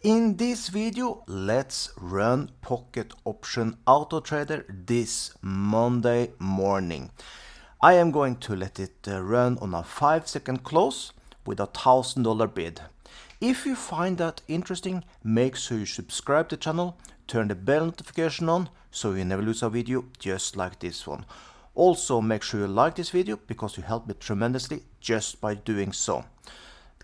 In this video, let's run Pocket Option Auto Trader this Monday morning. I am going to let it run on a 5-second close with a $1,000 bid. If you find that interesting, make sure you subscribe to the channel, turn the bell notification on so you never lose a video just like this one. Also, make sure you like this video because you help me tremendously just by doing so.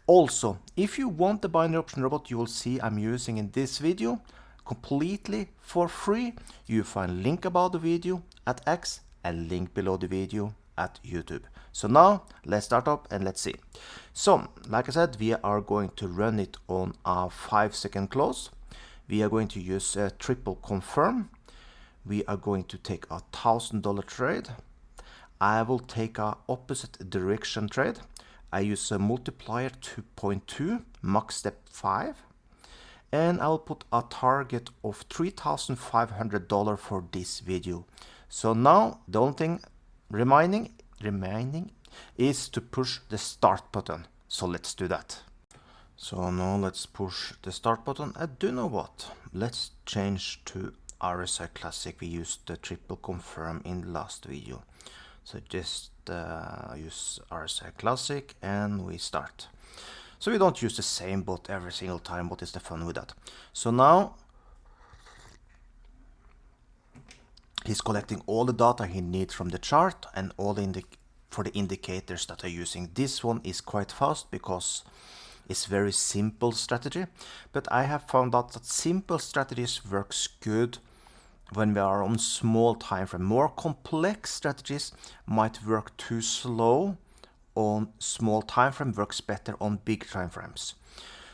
Also, if you want the binary option robot you will see I'm using in this video completely for free, you find link about the video at X and link below the video at YouTube. So now let's start up and let's see. So like I said, we are going to run it on a 5-second close. We are going to use a triple confirm. We are going to take a $1,000 trade. I will take a opposite direction trade. I use a multiplier 2.2, max step 5, and I'll put a target of $3,500 for this video. So now the only thing remaining is to push the start button. So let's do that. So now let's push the start button. And do you know what? Let's change to RSI Classic. We used the triple confirm in the last video. So just use RSI Classic and we start. So we don't use the same bot every single time. What is the fun with that? So now he's collecting all the data he needs from the chart and all for the indicators that are using. This one is quite fast because it's very simple strategy, but I have found out that simple strategies works good when we are on small time frame. More complex strategies might work too slow on small time frame, works better on big time frames.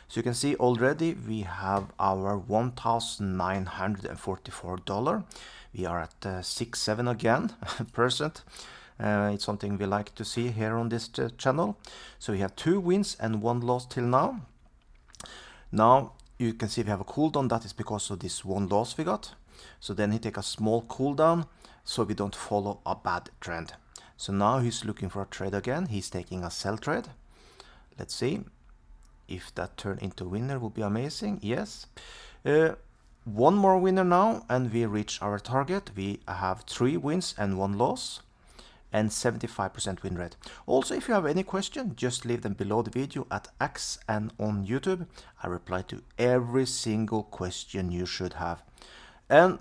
So you can see already we have our $1,944. We are at 6.7 again percent. It's something we like to see here on this channel. So we have 2 wins and 1 loss till now. Now you can see we have a cooldown. That is because of this 1 loss we got. So then he take a small cooldown so we don't follow a bad trend. So now he's looking for a trade again. He's taking a sell trade. Let's see if that turn into winner will be amazing. Yes. 1 more winner now and we reach our target. We have 3 wins and 1 loss and 75% win rate. Also, if you have any question, just leave them below the video at X and on YouTube. I reply to every single question you should have. And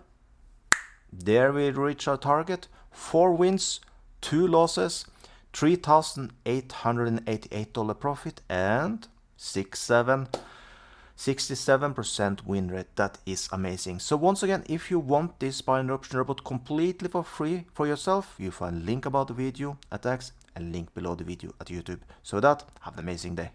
there we reach our target. 4 wins, 2 losses, $3,888 profit and 67% win rate. That is amazing. So once again, if you want this binary option robot completely for free for yourself, you find link about the video at X and link below the video at YouTube. So with that, have an amazing day.